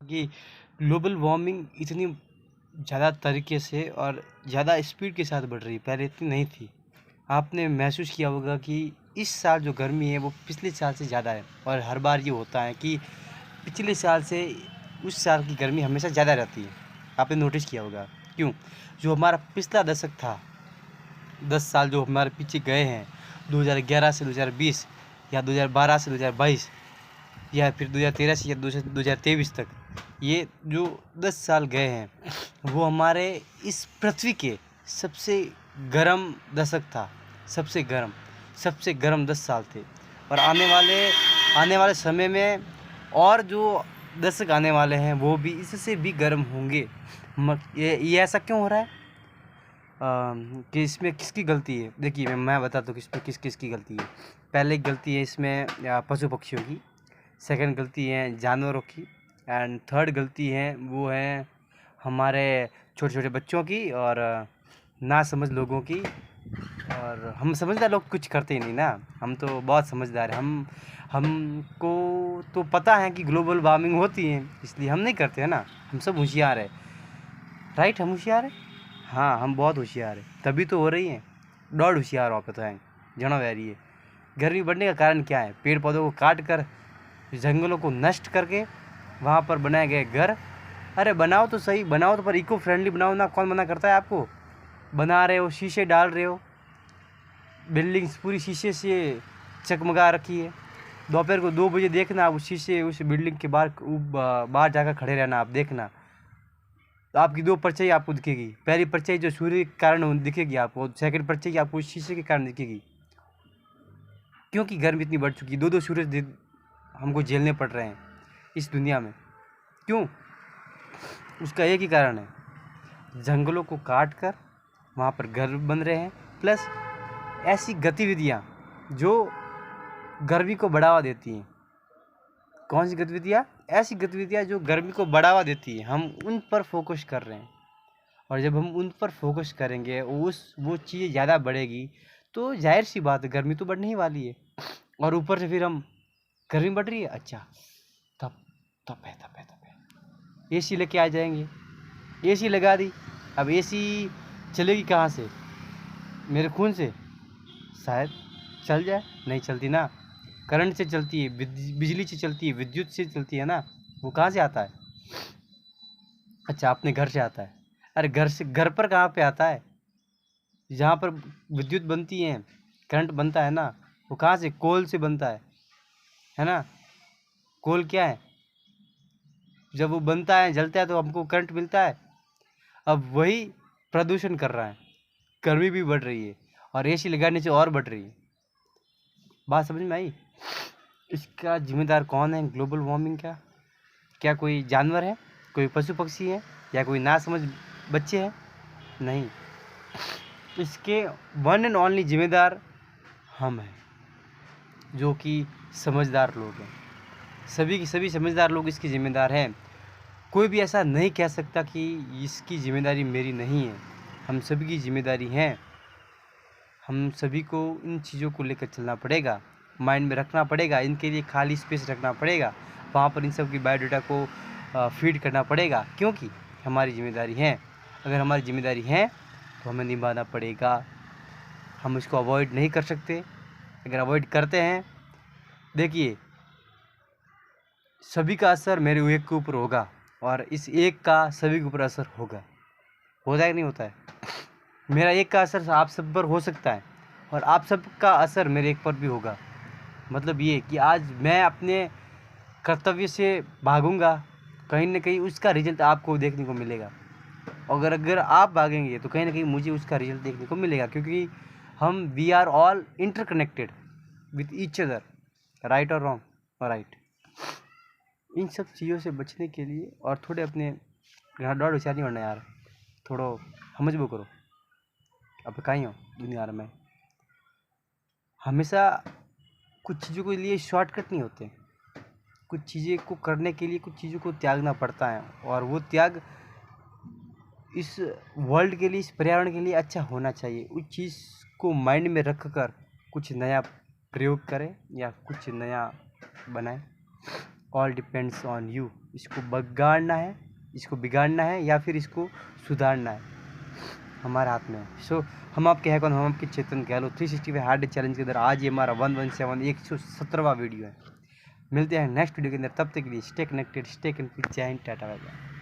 कि global warming इतनी ज़्यादा तरीके से और ज़्यादा स्पीड के साथ बढ़ रही है, पहले इतनी नहीं थी। आपने महसूस किया होगा कि इस साल जो गर्मी है वो पिछले साल से ज़्यादा है और हर बार ये होता है कि पिछले साल से उस साल की गर्मी हमेशा ज़्यादा रहती है। आपने नोटिस किया होगा। क्यों? जो हमारा पिछला दशक था, 10 साल जो हमारे पीछे गए हैं, 2011 से 2020 या 2012 से 2022 या फिर 2013 से या 2023 तक, ये जो 10 साल गए हैं वो हमारे इस पृथ्वी के सबसे गर्म दशक था। सबसे गर्म 10 साल थे। और आने वाले समय में और जो दशक आने वाले हैं वो भी इससे भी गर्म होंगे। ये ऐसा क्यों हो रहा है? कि इसमें किसकी गलती है? देखिए मैं बताता हूँ कि इसमें किस किस की गलती है। पहले गलती है इसमें पशु पक्षियों की, सेकंड गलती है जानवरों की, एंड थर्ड गलती है वो है हमारे छोटे छोटे बच्चों की और नासमझ लोगों की। और हम समझदार लोग कुछ करते ही नहीं ना, हम तो बहुत समझदार हैं। हमको तो पता है कि ग्लोबल वार्मिंग होती है, इसलिए हम नहीं करते हैं ना। हम सब होशियार है, राइट? हम होशियार है, हाँ हम बहुत होशियार है, तभी तो हो रही है। डॉड होशियार हो पता है, जनो वैरी है। गर्मी बढ़ने का कारण क्या है? पेड़ पौधों को काट कर, जंगलों को नष्ट करके वहाँ पर बनाए गए घर। अरे बनाओ तो सही, बनाओ तो पर इको फ्रेंडली बनाओ ना। कौन मना करता है आपको? बना रहे हो, शीशे डाल रहे हो, बिल्डिंग्स पूरी शीशे से चकमगा रखी है। दोपहर को 2 बजे देखना, उस शीशे उस बिल्डिंग के बाहर जाकर खड़े रहना, आप देखना। तो आपकी 2 परछाई आपको दिखेगी। पहली परछाई जो सूर्य के कारण दिखेगी आपको, सेकंड परछाई आपको शीशे के कारण दिखेगी। क्योंकि गर्मी इतनी बढ़ चुकी है, 2-2 सूरज हमको झेलने पड़ रहे हैं इस दुनिया में। क्यों? उसका एक ही कारण है, जंगलों को काट कर वहाँ पर घर बन रहे हैं, प्लस ऐसी गतिविधियाँ जो गर्मी को बढ़ावा देती हैं। कौन सी गतिविधियाँ? ऐसी गतिविधियाँ जो गर्मी को बढ़ावा देती हैं, हम उन पर फोकस कर रहे हैं। और जब हम उन पर फोकस करेंगे, वो चीज़ें ज़्यादा बढ़ेगी, तो जाहिर सी बात है गर्मी तो बढ़ने ही वाली है। और ऊपर से फिर हम, गर्मी बढ़ रही है, अच्छा तब तब है एसी लेके आ जाएंगे। एसी लगा दी, अब एसी चलेगी कहाँ से? मेरे खून से? शायद चल जाए, नहीं चलती ना। करंट से चलती है, बिजली से चलती है, विद्युत से चलती है ना। वो कहाँ से आता है? अच्छा अपने घर से आता है। अरे घर से, घर पर कहाँ पे आता है? जहाँ पर विद्युत बनती है, करंट बनता है ना, वो कहाँ से? कोल से बनता है ना। कोल क्या है? जब वो बनता है, जलता है तो हमको करंट मिलता है। अब वही प्रदूषण कर रहा है, गर्मी भी बढ़ रही है और एसी लगाने से और बढ़ रही है। बात समझ में आई? इसका जिम्मेदार कौन है ग्लोबल वार्मिंग का? क्या कोई जानवर है, कोई पशु पक्षी है, या कोई नासमझ बच्चे हैं? नहीं, इसके वन एंड ओनली जिम्मेदार हम हैं, जो कि समझदार लोग हैं। सभी के सभी समझदार लोग इसके जिम्मेदार हैं। कोई भी ऐसा नहीं कह सकता कि इसकी जिम्मेदारी मेरी नहीं है। हम सभी की जिम्मेदारी है। हम सभी को इन चीज़ों को लेकर चलना पड़ेगा, माइंड में रखना पड़ेगा, इनके लिए खाली स्पेस रखना पड़ेगा, वहाँ पर इन सब की बायोडाटा को फीड करना पड़ेगा, क्योंकि हमारी जिम्मेदारी है। अगर हमारी जिम्मेदारी है तो हमें निभाना पड़ेगा। हम इसको अवॉइड नहीं कर सकते। अगर अवॉइड करते हैं, देखिए सभी का असर मेरे एक के ऊपर होगा और इस एक का सभी के ऊपर असर होगा। होता है कि नहीं होता है? मेरा एक का असर आप सब पर हो सकता है और आप सब का असर मेरे एक पर भी होगा। मतलब ये कि आज मैं अपने कर्तव्य से भागूंगा, कहीं ना कहीं उसका रिजल्ट आपको देखने को मिलेगा। अगर आप भागेंगे तो कहीं ना कहीं मुझे उसका रिजल्ट देखने को मिलेगा, क्योंकि we are all interconnected with each other, right और रॉन्ग? राइट। इन सब चीज़ों से बचने के लिए और थोड़े अपने डॉट होशियार नहीं बनना यार, थोड़ा समझ वो करो। अब कहीं हो दुनिया में, हमेशा कुछ चीज़ों के लिए शॉर्टकट नहीं होते। कुछ चीज़ें को करने के लिए कुछ चीज़ों को त्यागना पड़ता है, और वो त्याग इस वर्ल्ड के लिए, इस पर्यावरण के लिए अच्छा होना चाहिए। उस चीज़ को माइंड में रख कर कुछ नया प्रयोग करें या कुछ नया बनाएं। All depends on you. इसको बिगाड़ना है या फिर इसको सुधारना है, हमारे हाथ में है। सो हम आपके हैं कौन, हम आपके चेतन गहलोत 365 हार्ड डे चैलेंज के अंदर आज ये हमारा 117वां वीडियो है। मिलते हैं नेक्स्ट वीडियो के अंदर, तब तक के लिए स्टे कनेक्टेड, स्टे कनेक्टेड। जय हिंद, टाटा बाय बाय।